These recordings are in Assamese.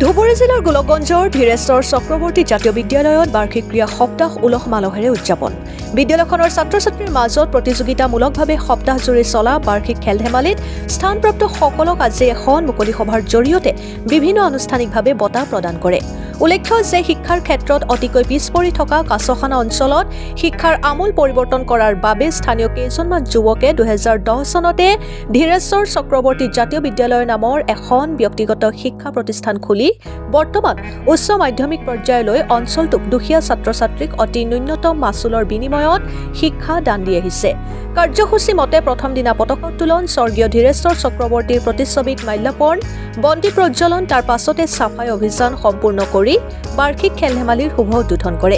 ধুবুৰী জিলাৰ গোলকগঞ্জৰ ধীৰেশ্বৰ চক্ৰৱৰ্তী জাতীয় বিদ্যালয়ত বাৰ্ষিক ক্ৰীড়া সপ্তাহ উলহ মালহেৰে উদযাপন। বিদ্যালয়খনৰ ছাত্ৰ ছাত্ৰীৰ মাজত প্ৰতিযোগিতামূলকভাৱে সপ্তাহজুৰি চলা বাৰ্ষিক খেল ধেমালিত স্থানপ্ৰাপ্ত সকলক আজি এখন মুকলি সভাৰ জৰিয়তে বিভিন্ন আনুষ্ঠানিকভাৱে বঁটা প্ৰদান কৰে। উল্লেখ্য যে শিক্ষাৰ ক্ষেত্ৰত অতিকৈ পিছ পৰি থকা কাছখানা অঞ্চলত শিক্ষাৰ আমূল পৰিৱৰ্তন কৰাৰ বাবে স্থানীয় কেইজনমান যুৱকে 2010 চনতে ধীৰেশ্বৰ চক্ৰৱৰ্তী জাতীয় বিদ্যালয় নামৰ এখন ব্যক্তিগত শিক্ষা প্ৰতিষ্ঠান খুলি বৰ্তমান উচ্চ মাধ্যমিক পৰ্যায়লৈ অঞ্চলটোক দুখীয়া ছাত্ৰ ছাত্ৰীক অতি ন্যূনতম মাচুলৰ বিনিময়ত শিক্ষা দান দি আহিছে। কাৰ্যসূচী মতে প্ৰথম দিনা পতাকা উত্তোলন, স্বৰ্গীয় ধীৰেশ্বৰ চক্ৰৱৰ্তীৰ প্ৰতিচ্ছবিত মাল্যৰ্পণ, বন্তি প্ৰজ্বলন, তাৰ পাছতে চাফাই অভিযান সম্পূৰ্ণ কৰি বাৰ্ষিক খেল ধেমালিৰ শুভ উদ্বোধন কৰে।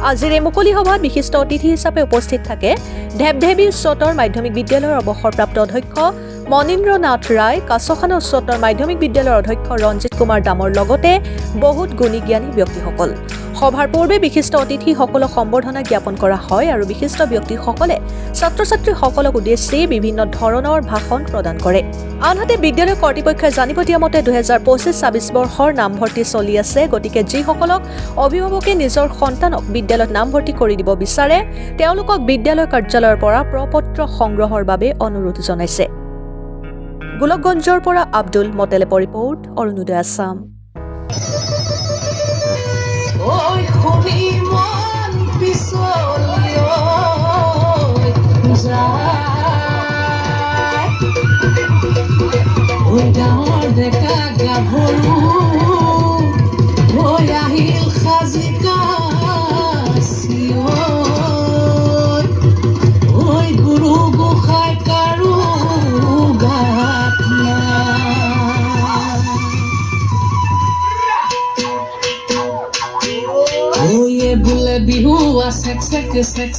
আজিৰ এই মুকলি সভাত বিশিষ্ট অতিথি হিচাপে উপস্থিত থাকে ঢেপঢেবী উচ্চতৰ মাধ্যমিক বিদ্যালয়ৰ অৱসৰপ্ৰাপ্ত অধ্যক্ষ মনীন্দ্ৰ নাথ ৰায়, কাছখানা উচ্চতৰ মাধ্যমিক বিদ্যালয়ৰ অধ্যক্ষ ৰঞ্জিত কুমাৰ দামৰ লগতে বহুত গুণী জ্ঞানী ব্যক্তিসকল। সভাৰ পূৰ্বে বিশিষ্ট অতিথিসকলক সম্বৰ্ধনা জ্ঞাপন কৰা হয় আৰু বিশিষ্ট ব্যক্তিসকলে ছাত্ৰ ছাত্ৰীসকলক উদ্দেশ্যি বিভিন্ন ধৰণৰ ভাষণ প্ৰদান কৰে। আনহাতে বিদ্যালয় কৰ্তৃপক্ষই জানিব দিয়া মতে 2025-26 বৰ্ষৰ নামভৰ্তি চলি আছে। গতিকে যিসকলক অভিভাৱকে নিজৰ সন্তানক বিদ্যালয়ত নামভৰ্তি কৰি দিব বিচাৰে তেওঁলোকক বিদ্যালয় কাৰ্যালয়ৰ পৰা প্ৰপত্ৰ সংগ্ৰহৰ বাবে অনুৰোধ জনাইছে। গোলকগঞ্জৰ পৰা আব্দুল মতেলেপৰ ৰিপৰ্ট, অৰুণোদয় আছাম। বিহু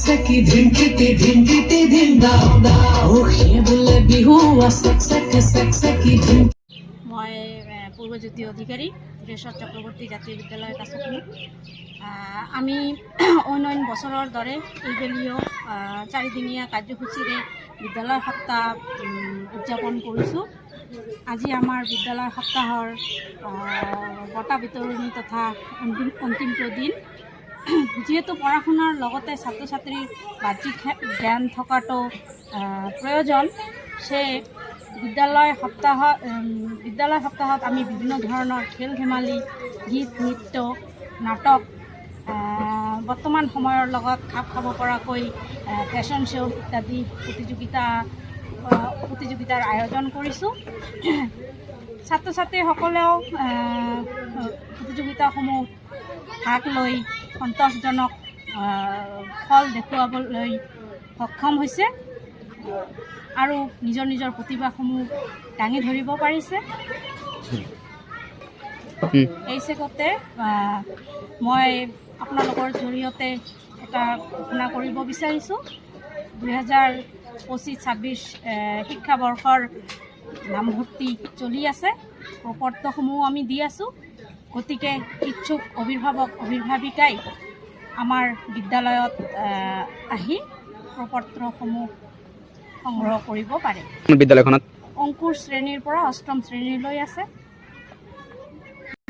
সেক ধিমকিতি ধিম দাও দাও বোলে বিহু সেক ধিম। মই পূৰ্বজ্যোতি অধিকাৰী, ধীৰেশ্বৰ চক্ৰৱৰ্তী জাতীয় বিদ্যালয় কাছখানা। আমি অন্য বছৰৰ দৰে এইবেলিও 4দিনীয়া কাৰ্যসূচীৰে বিদ্যালয় সপ্তাহ উদযাপন কৰিছোঁ। আজি আমাৰ বিদ্যালয় সপ্তাহৰ বঁটা বিতৰণী তথা অন্তিমটো দিন। যিহেতু পঢ়া শুনাৰ লগতে ছাত্ৰ ছাত্ৰীৰ বাহ্যিক জ্ঞান থকাটো প্ৰয়োজন, সেয়ে বিদ্যালয় সপ্তাহত আমি বিভিন্ন ধৰণৰ খেল ধেমালি, গীত, নৃত্য, নাটক, বৰ্তমান সময়ৰ লগত খাপ খাব পৰাকৈ ফেশ্বন শ্ব' ইত্যাদি প্ৰতিযোগিতাৰ আয়োজন কৰিছোঁ। ছাত্ৰ ছাত্ৰীসকলেও প্ৰতিযোগিতাসমূহ ভাগ লৈ সন্তোষজনক ফল দেখুৱাবলৈ সক্ষম হৈছে আৰু নিজৰ নিজৰ প্ৰতিভাসমূহ দাঙি ধৰিব পাৰিছে। এই চেগতে মই আপোনালোকৰ জৰিয়তে এটা ঘোষণা কৰিব বিচাৰিছোঁ। 2025-26 শিক্ষাবৰ্ষৰ নামভৰ্তি চলি আছে, প্ৰপত্ৰসমূহ আমি দি আছোঁ। গতিকে ইচ্ছুক অভিভাৱিকাই আমাৰ বিদ্যালয়ত আহি প্ৰপত্ৰসমূহ সংগ্ৰহ কৰিব পাৰে। বিদ্যালয়খনত অংকুৰ শ্ৰেণীৰ পৰা অষ্টম শ্ৰেণীলৈ আছে।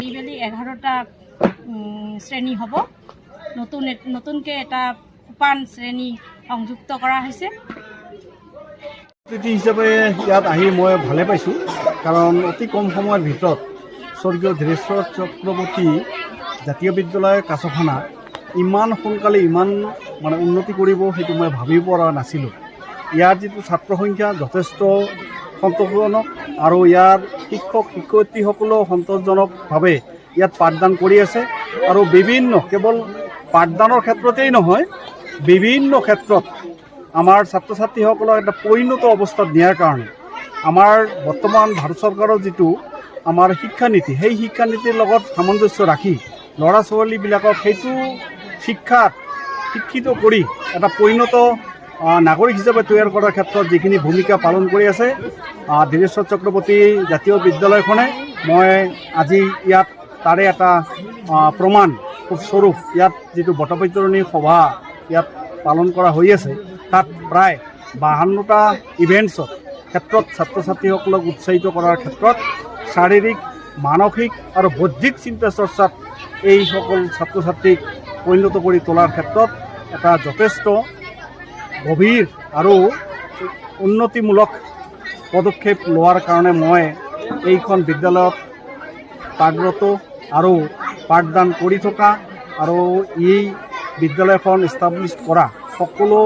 এইবেলি 11টা শ্ৰেণী হ'ব। নতুনকৈ এটা সোপান শ্ৰেণী সংযুক্ত কৰা হৈছে। অতিথি হিচাপে ইয়াত আহি মই ভালে পাইছোঁ, কাৰণ অতি কম সময়ৰ ভিতৰত স্বৰ্গীয় ধীৰেশ্বৰ চক্ৰৱৰ্তী জাতীয় বিদ্যালয় কাছখানা ইমান সোনকালে ইমান উন্নতি কৰিব সেইটো মই ভাবি পৰা নাছিলোঁ। ইয়াৰ যিটো ছাত্ৰ সংখ্যা যথেষ্ট সন্তোষজনক আৰু ইয়াৰ শিক্ষক শিক্ষয়িত্ৰীসকলেও সন্তোষজনকভাৱে ইয়াত পাঠদান কৰি আছে আৰু কেৱল পাঠদানৰ ক্ষেত্ৰতেই নহয়, বিভিন্ন ক্ষেত্ৰত আমাৰ ছাত্ৰ ছাত্ৰীসকলক এটা পৰিণত অৱস্থাত নিয়াৰ কাৰণে আমাৰ বৰ্তমান ভাৰত চৰকাৰৰ যিটো আমাৰ শিক্ষানীতি, সেই শিক্ষানীতিৰ লগত সামঞ্জস্য ৰাখি ল'ৰা ছোৱালীবিলাকক সেইটো শিক্ষিত কৰি এটা পৰিণত নাগৰিক হিচাপে তৈয়াৰ কৰাৰ ক্ষেত্ৰত যিখিনি ভূমিকা পালন কৰি আছে ধীৰেশ্বৰ চক্ৰৱৰ্তী জাতীয় বিদ্যালয়খনে, মই আজি ইয়াত তাৰে এটা প্ৰমাণ স্বৰূপ ইয়াত যিটো বঁটা বিতৰণী সভা ইয়াত পালন কৰা হৈ আছে, তাত প্ৰায় 52টা ইভেণ্টছত ক্ষেত্ৰত ছাত্ৰ ছাত্ৰীসকলক উৎসাহিত কৰাৰ ক্ষেত্ৰত শাৰীৰিক মানসিক আৰু বৌদ্ধিক চিন্তা চৰ্চাত এই সকল ছাত্ৰ ছাত্ৰীক পৰিণত কৰি তোলাৰ ক্ষেত্ৰত এটা যথেষ্ট গভীৰ আৰু উন্নতিমূলক পদক্ষেপ লোৱাৰ কাৰণে মই এইখন বিদ্যালয়ত পাঠৰত আৰু পাঠদান কৰি থকা আৰু এই বিদ্যালয়খন এষ্টাব্লিছ কৰা সকলো